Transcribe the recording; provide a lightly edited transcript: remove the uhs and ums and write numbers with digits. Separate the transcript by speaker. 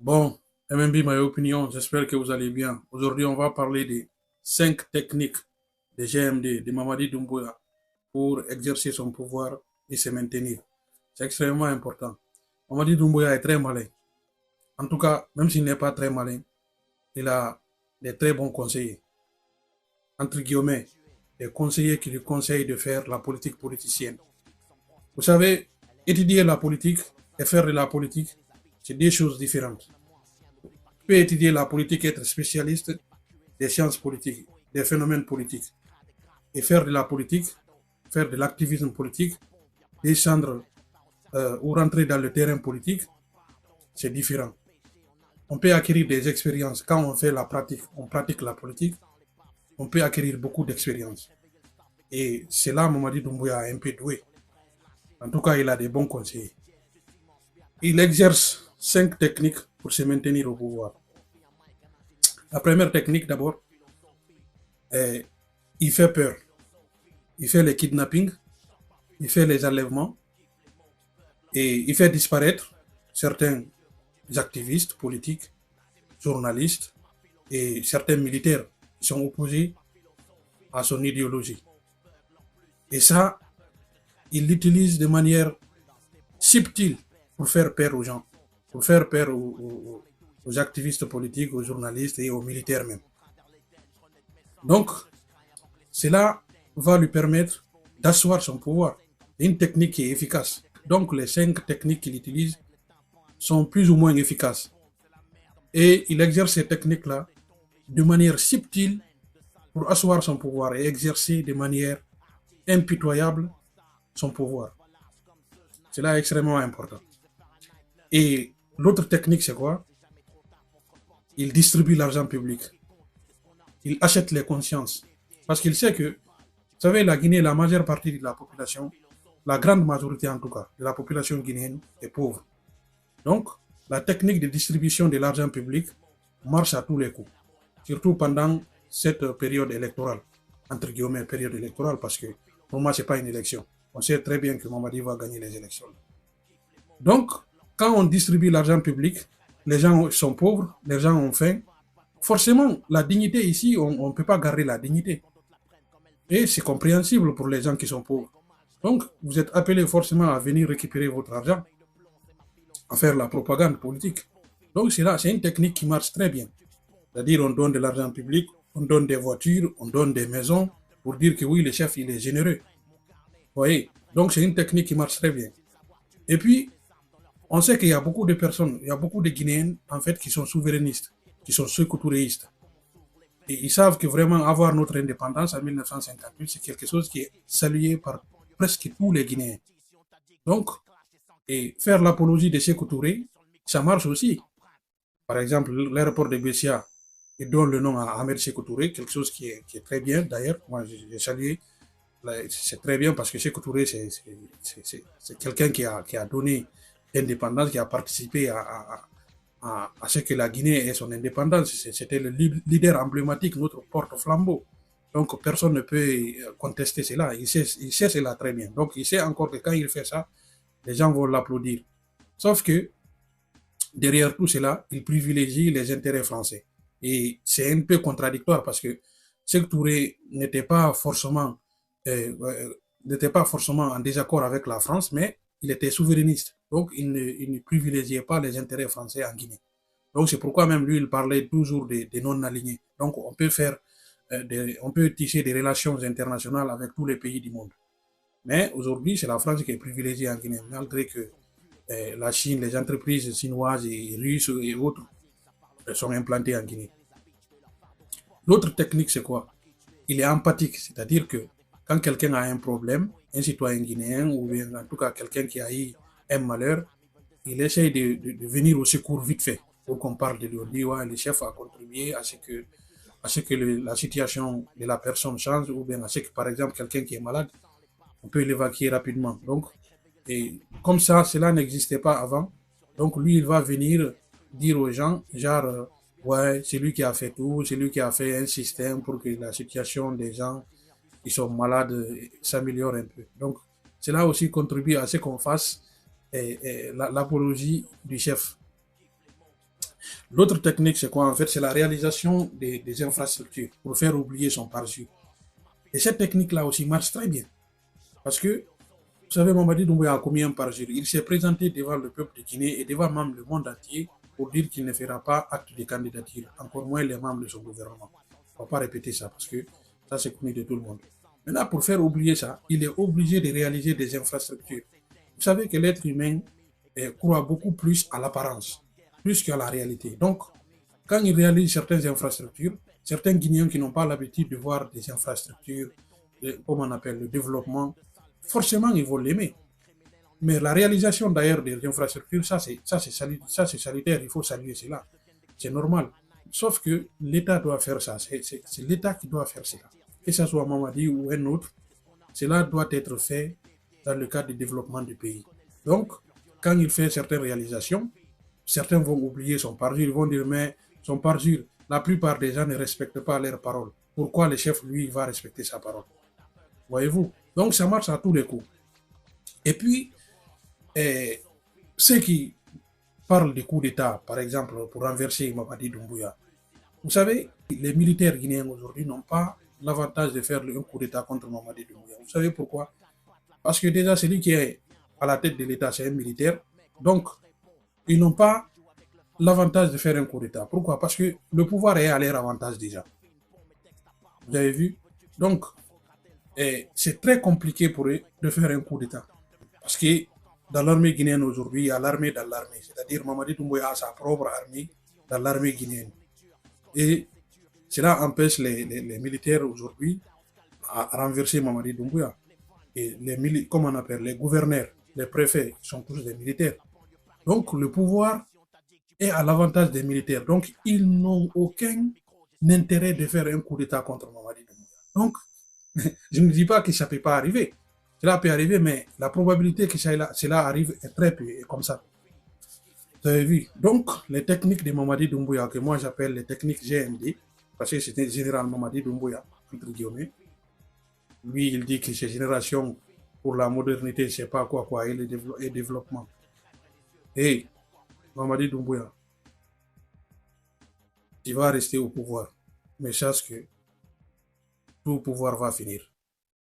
Speaker 1: Bon, MMB, ma opinion, j'espère que vous allez bien. Aujourd'hui, on va parler des 5 techniques de GMD, de Mamadi Doumbouya, pour exercer son pouvoir et se maintenir. C'est extrêmement important. Mamadi Doumbouya est très malin. En tout cas, même s'il n'est pas très malin, il a des très bons conseillers. Entre guillemets, des conseillers qui lui conseillent de faire la politique politicienne. Vous savez, étudier la politique et faire de la politique, c'est deux choses différentes. Tu peux étudier la politique, être spécialiste des sciences politiques, des phénomènes politiques, et faire de la politique, faire de l'activisme politique, descendre ou rentrer dans le terrain politique, c'est différent. On peut acquérir des expériences quand on fait la pratique, on pratique la politique, on peut acquérir beaucoup d'expériences. Et c'est là Mamadi Doumbouya est un peu doué. En tout cas, il a des bons conseillers. Il exerce 5 techniques pour se maintenir au pouvoir. La première technique, d'abord, il fait peur. Il fait les kidnappings, il fait les enlèvements et il fait disparaître certains activistes politiques, journalistes et certains militaires qui sont opposés à son idéologie. Et ça, il l'utilise de manière subtile pour faire peur aux gens, pour faire peur aux activistes politiques, aux journalistes et aux militaires même. Donc, cela va lui permettre d'asseoir son pouvoir. Une technique qui est efficace. Donc, les 5 techniques qu'il utilise sont plus ou moins efficaces. Et il exerce ces techniques-là de manière subtile pour asseoir son pouvoir et exercer de manière impitoyable son pouvoir. Cela est extrêmement important. Et l'autre technique, c'est quoi? Il distribue l'argent public. Il achète les consciences. Parce qu'il sait que, vous savez, la Guinée, la majeure partie de la population, la grande majorité en tout cas, de la population guinéenne est pauvre. Donc, la technique de distribution de l'argent public marche à tous les coups, surtout pendant cette période électorale, entre guillemets, période électorale, parce que pour moi, ce n'est pas une élection. On sait très bien que Mamadi va gagner les élections. Donc, quand on distribue l'argent public, les gens sont pauvres, les gens ont faim. Forcément, la dignité ici, on ne peut pas garder la dignité. Et c'est compréhensible pour les gens qui sont pauvres. Donc, vous êtes appelés forcément à venir récupérer votre argent, à faire la propagande politique. Donc, c'est là, c'est une technique qui marche très bien. C'est-à-dire, on donne de l'argent public, on donne des voitures, on donne des maisons pour dire que oui, le chef, il est généreux. Vous voyez? Donc, c'est une technique qui marche très bien. Et puis, on sait qu'il y a beaucoup de personnes, il y a beaucoup de Guinéens, en fait, qui sont souverainistes, qui sont sécouturéistes. Et ils savent que vraiment avoir notre indépendance en 1958, c'est quelque chose qui est salué par presque tous les Guinéens. Donc, et faire l'apologie de Sékou Touré, ça marche aussi. Par exemple, l'aéroport de Bessia, il donne le nom à Ahmed Sékou Touré, quelque chose qui est très bien d'ailleurs. Moi, j'ai salué. C'est très bien parce que Sékou Touré, c'est quelqu'un qui a donné l'indépendance, qui a participé à ce que la Guinée ait son indépendance. C'était le leader emblématique, notre porte-flambeau. Donc, personne ne peut contester cela. Il sait cela très bien. Donc, il sait encore que quand il fait ça, les gens vont l'applaudir. Sauf que derrière tout cela, il privilégie les intérêts français. Et c'est un peu contradictoire parce que Sékou Touré n'était pas forcément en désaccord avec la France, mais il était souverainiste. Donc, il ne privilégiait pas les intérêts français en Guinée. Donc, c'est pourquoi même lui, il parlait toujours des non-alignés. Donc, on peut tisser des relations internationales avec tous les pays du monde. Mais aujourd'hui, c'est la France qui est privilégiée en Guinée, malgré que la Chine, les entreprises chinoises et russes et autres sont implantées en Guinée. L'autre technique, c'est quoi? Il est empathique, c'est-à-dire que quand quelqu'un a un problème, un citoyen guinéen ou bien en tout cas quelqu'un qui a eu un malheur, il essaye de venir au secours vite fait pour qu'on parle de lui. On dit, ouais, le chef a contribué à ce que la situation de la personne change ou bien à ce que, par exemple, quelqu'un qui est malade, on peut l'évacuer rapidement. Donc, et comme ça, cela n'existait pas avant. Donc, lui, il va venir dire aux gens, genre, ouais, c'est lui qui a fait tout, c'est lui qui a fait un système pour que la situation des gens qui sont malades s'améliore un peu. Donc, cela aussi contribue à ce qu'on fasse l'apologie du chef. L'autre technique, c'est quoi en fait? C'est la réalisation des infrastructures pour faire oublier son parjure. Et cette technique-là aussi marche très bien. Parce que, vous savez, Mamadi Doumbouya a commis un parjure. Il s'est présenté devant le peuple de Guinée et devant même le monde entier pour dire qu'il ne fera pas acte de candidature, encore moins les membres de son gouvernement. On ne va pas répéter ça parce que ça, c'est connu de tout le monde. Maintenant, pour faire oublier ça, il est obligé de réaliser des infrastructures. Vous savez que l'être humain croit beaucoup plus à l'apparence, plus qu'à la réalité. Donc, quand il réalise certaines infrastructures, certains Guinéens qui n'ont pas l'habitude de voir des infrastructures, comme on appelle le développement, forcément ils vont l'aimer. Mais la réalisation d'ailleurs des infrastructures, ça c'est salutaire, il faut saluer cela. C'est normal. Sauf que l'État doit faire ça. C'est l'État qui doit faire cela. Que ce soit Mamadi ou un autre, cela doit être fait dans le cadre du développement du pays. Donc, quand il fait certaines réalisations, certains vont oublier son parjure, ils vont dire, mais son parjure, la plupart des gens ne respectent pas leurs paroles. Pourquoi le chef, lui, va respecter sa parole? Voyez-vous? Donc, ça marche à tous les coups. Et puis, eh, ceux qui parlent du coup d'État, par exemple, pour renverser Mamadi Doumbouya, vous savez, les militaires guinéens aujourd'hui n'ont pas l'avantage de faire un coup d'État contre Mamadi Doumbouya. Vous savez pourquoi? Parce que déjà, celui qui est à la tête de l'État, c'est un militaire. Donc, ils n'ont pas l'avantage de faire un coup d'État. Pourquoi? Parce que le pouvoir est à leur avantage déjà. Vous avez vu? Donc, c'est très compliqué pour eux de faire un coup d'État. Parce que dans l'armée guinéenne aujourd'hui, il y a l'armée dans l'armée. C'est-à-dire Mamadi Doumbouya a sa propre armée dans l'armée guinéenne. Et cela empêche les militaires aujourd'hui à renverser Mamadi Doumbouya. Et comme on appelle, les gouverneurs, les préfets sont tous des militaires. Donc le pouvoir est à l'avantage des militaires. Donc ils n'ont aucun intérêt de faire un coup d'État contre Mamadi Doumbouya. Donc je ne dis pas que ça ne peut pas arriver. Cela peut arriver, mais la probabilité que cela arrive est très peu, et comme ça. Vous avez vu. Donc, les techniques de Mamadi Doumbouya, que moi j'appelle les techniques GMD, parce que c'était général Mamadi Doumbouya, entre guillemets. Lui, il dit que c'est génération pour la modernité, je ne sais pas quoi, et le développement. Et Mamadi Doumbouya, tu vas rester au pouvoir, mais sache que tout pouvoir va finir.